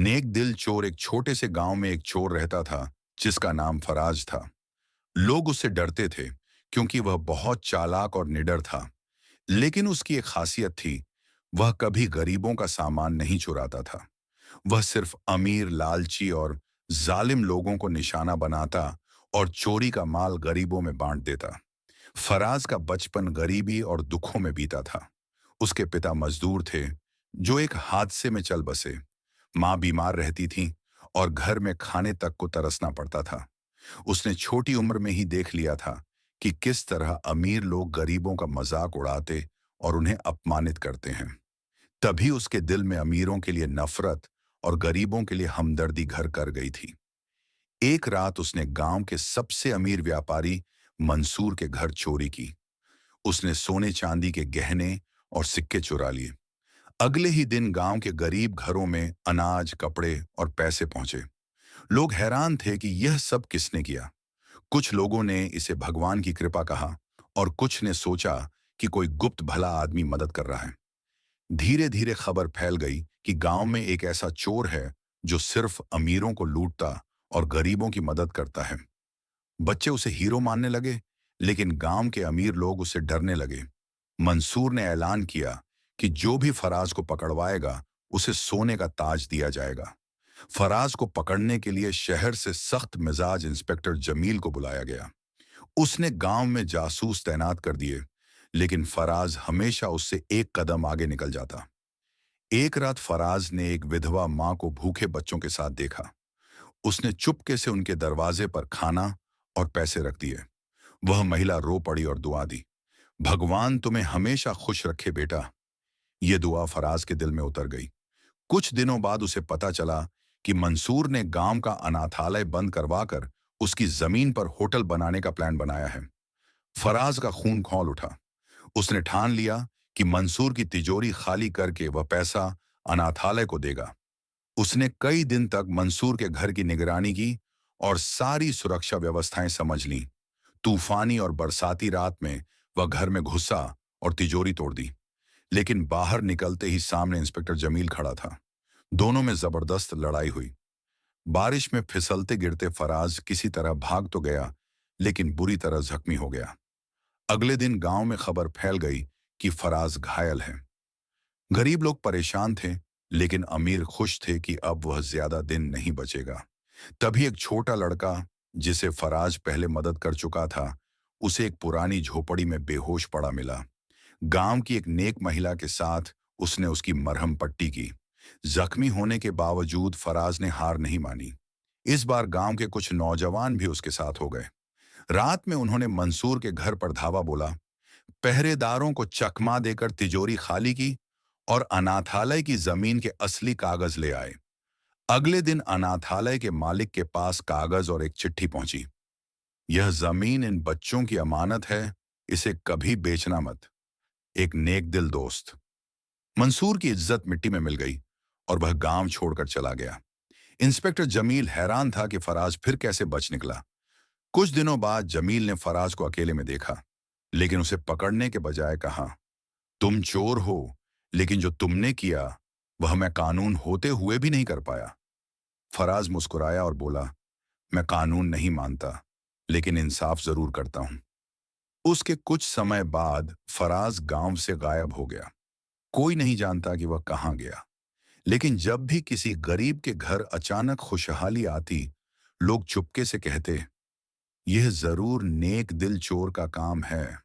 नेक दिल चोर एक छोटे से गांव में एक चोर रहता था जिसका नाम फराज था। लोग उससे डरते थे क्योंकि वह बहुत चालाक और निडर था। लेकिन उसकी एक खासियत थी, वह कभी गरीबों का सामान नहीं चुराता था। वह सिर्फ अमीर, लालची और जालिम लोगों को निशाना बनाता और चोरी का माल गरीबों में बांट देता। फराज का बचपन गरीबी और दुखों में बीता था। उसके पिता मजदूर थे जो एक हादसे में चल बसे। माँ बीमार रहती थी और घर में खाने तक को तरसना पड़ता था। उसने छोटी उम्र में ही देख लिया था कि किस तरह अमीर लोग गरीबों का मजाक उड़ाते और उन्हें अपमानित करते हैं। तभी उसके दिल में अमीरों के लिए नफरत और गरीबों के लिए हमदर्दी घर कर गई थी। एक रात उसने गांव के सबसे अमीर व्यापारी मंसूर के घर चोरी की। उसने सोने चांदी के गहने और सिक्के चुरा लिए। अगले ही दिन गांव के गरीब घरों में अनाज, कपड़े और पैसे पहुंचे। लोग हैरान थे कि यह सब किसने किया। कुछ लोगों ने इसे भगवान की कृपा कहा और कुछ ने सोचा कि कोई गुप्त भला आदमी मदद कर रहा है। धीरे धीरे खबर फैल गई कि गांव में एक ऐसा चोर है जो सिर्फ अमीरों को लूटता और गरीबों की मदद करता है। बच्चे उसे हीरो मानने लगे, लेकिन गांव के अमीर लोग उसे डरने लगे। मंसूर ने ऐलान किया कि जो भी फराज को पकड़वाएगा उसे सोने का ताज दिया जाएगा। फराज को पकड़ने के लिए शहर से सख्त मिजाज इंस्पेक्टर जमील को बुलाया गया। उसने गांव में जासूस तैनात कर दिए, लेकिन फराज हमेशा उससे एक कदम आगे निकल जाता। एक रात फराज ने एक विधवा मां को भूखे बच्चों के साथ देखा। उसने चुपके से उनके दरवाजे पर खाना और पैसे रख दिए। वह महिला रो पड़ी और दुआ दी, भगवान तुम्हें हमेशा खुश रखे बेटा। ये दुआ फराज के दिल में उतर गई। कुछ दिनों बाद उसे पता चला कि मंसूर ने गांव का अनाथालय बंद करवाकर उसकी जमीन पर होटल बनाने का प्लान बनाया है। फराज का खून खौल उठा। उसने ठान लिया कि मंसूर की तिजोरी खाली करके वह पैसा अनाथालय को देगा। उसने कई दिन तक मंसूर के घर की निगरानी की और सारी सुरक्षा व्यवस्थाएं समझ लीं। तूफानी और बरसाती रात में वह घर में घुसा और तिजोरी तोड़ दी। लेकिन बाहर निकलते ही सामने इंस्पेक्टर जमील खड़ा था। दोनों में जबरदस्त लड़ाई हुई। बारिश में फिसलते गिरते फराज किसी तरह भाग तो गया, लेकिन बुरी तरह जख्मी हो गया। अगले दिन गांव में खबर फैल गई कि फराज घायल है। गरीब लोग परेशान थे, लेकिन अमीर खुश थे कि अब वह ज्यादा दिन नहीं बचेगा। तभी एक छोटा लड़का, जिसे फराज पहले मदद कर चुका था, उसे एक पुरानी झोपड़ी में बेहोश पड़ा मिला। गांव की एक नेक महिला के साथ उसने उसकी मरहम पट्टी की। जख्मी होने के बावजूद फराज ने हार नहीं मानी। इस बार गांव के कुछ नौजवान भी उसके साथ हो गए। रात में उन्होंने मंसूर के घर पर धावा बोला, पहरेदारों को चकमा देकर तिजोरी खाली की और अनाथालय की जमीन के असली कागज ले आए। अगले दिन अनाथालय के मालिक के पास कागज और एक चिट्ठी पहुंची। यह जमीन इन बच्चों की अमानत है, इसे कभी बेचना मत। एक नेक दिल दोस्त। मंसूर की इज्जत मिट्टी में मिल गई और वह गांव छोड़कर चला गया। इंस्पेक्टर जमील हैरान था कि फराज फिर कैसे बच निकला। कुछ दिनों बाद जमील ने फराज को अकेले में देखा, लेकिन उसे पकड़ने के बजाय कहा, तुम चोर हो, लेकिन जो तुमने किया वह मैं कानून होते हुए भी नहीं कर पाया। फराज मुस्कुराया और बोला, मैं कानून नहीं मानता, लेकिन इंसाफ जरूर करता हूं। उसके कुछ समय बाद फराज गांव से गायब हो गया। कोई नहीं जानता कि वह कहाँ गया। लेकिन जब भी किसी गरीब के घर अचानक खुशहाली आती, लोग चुपके से कहते, यह जरूर नेक दिल चोर का काम है।